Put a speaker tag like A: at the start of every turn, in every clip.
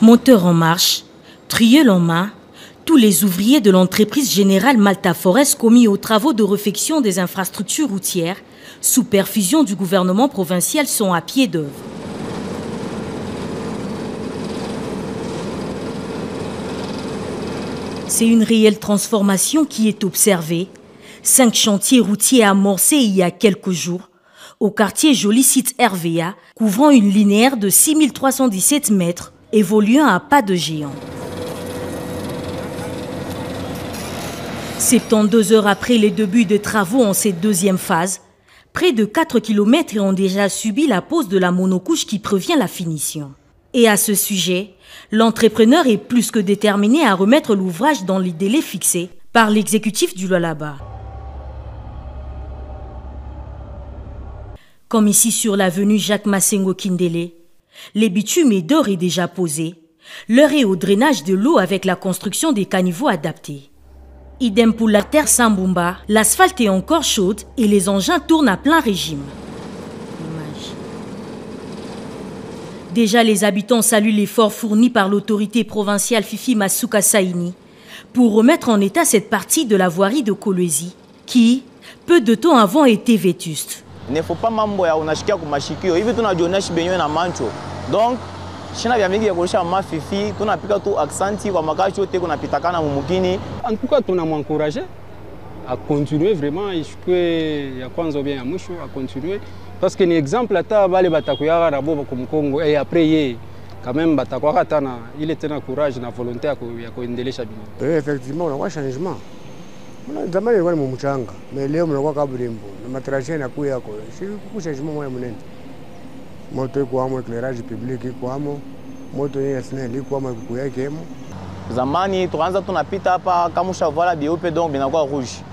A: Moteur en marche, trieul en main, tous les ouvriers de l'entreprise générale Malta Forest commis aux travaux de réfection des infrastructures routières, sous perfusion du gouvernement provincial, sont à pied d'œuvre. C'est une réelle transformation qui est observée. 5 chantiers routiers amorcés il y a quelques jours au quartier Joli Site RVA, couvrant une linéaire de 6317 mètres, évoluant à pas de géant. 72 heures après les débuts des travaux en cette deuxième phase, près de 4 km ont déjà subi la pose de la monocouche qui prévient la finition. Et à ce sujet, l'entrepreneur est plus que déterminé à remettre l'ouvrage dans les délais fixés par l'exécutif du Lualaba. Comme ici sur l'avenue Jacques Massengo Kindele, les bitumes et d'or est déjà posé. L'heure est au drainage de l'eau avec la construction des caniveaux adaptés. Idem pour la terre Sambumba, l'asphalte est encore chaude et les engins tournent à plein régime. Déjà, les habitants saluent l'effort fourni par l'autorité provinciale Fifi Masuka Saini pour remettre en état cette partie de la voirie de Kolwezi qui, peu de temps avant, était vétuste.
B: Il ne faut pas m'emboyer on acheter comme machikio. Il veut tout na jonash benyo na mancho. Donc, china vya mingi ya kulisha mafifi, tunapika tu accenti kwa makacho te kuna pitakana mumukini.
C: En tout cas, on a encouragé à continuer vraiment jusqu'à ya kwanza bien ya mwisho à continuer parce que ni exemple ata bale batakuya rabo comme Congo et après yé quand même batakuwa tana il était na courage na volonté ya kuendelesha bino.
D: Effectivement, on a un changement. Zamani ilikuwa ni mchanga, mais leo mnakuwa kabrimbo. Na matrashe yanakuwa yako. Si kuchangement moya mnene. Moto iko amo, éclairage public iko amo, moto ya SNEL iko amo iko yake emo.
B: Zamani tuanza tunapita hapa kama ushavala bieupe donc binakuwa rouge.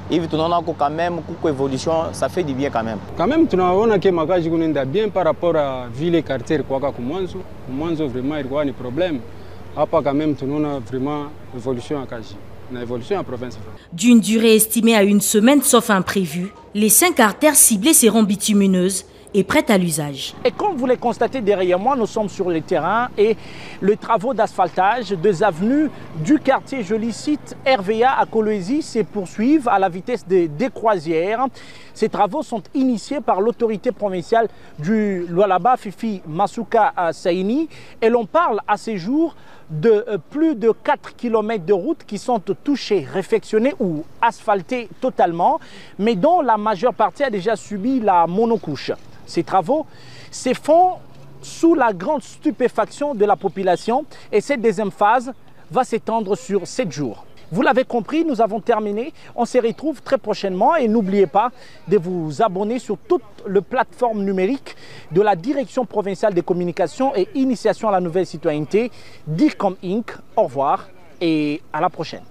B: Hivi tunaona quand même kuko évolution, ça fait du bien quand même.
C: Quand même tunaona que makaji kunaenda bien par rapport à ville quartier kwa kumwanzo. Kumwanzo vraiment ilikuwa ni problème. Hapa quand même tunaona vraiment évolution à Kaji.
A: D'une durée estimée à 1 semaine sauf imprévu, les 5 artères ciblées seront bitumineuses et prêtes à l'usage.
E: Et comme vous le constatez derrière moi, nous sommes sur le terrain et les travaux d'asphaltage des avenues du quartier Joli Site RVA à Kolwezi se poursuivent à la vitesse des croisières. Ces travaux sont initiés par l'autorité provinciale du Lualaba, Fifi Masuka Saini, et l'on parle à ces jours de plus de 4 km de routes qui sont touchées, réfectionnées ou asphaltées totalement, mais dont la majeure partie a déjà subi la monocouche. Ces travaux se font sous la grande stupéfaction de la population et cette deuxième phase va s'étendre sur 7 jours. Vous l'avez compris, nous avons terminé. On se retrouve très prochainement et n'oubliez pas de vous abonner sur toutes les plateformes numériques de la Direction provinciale des communications et initiation à la nouvelle citoyenneté, DIRCOM Inc. Au revoir et à la prochaine.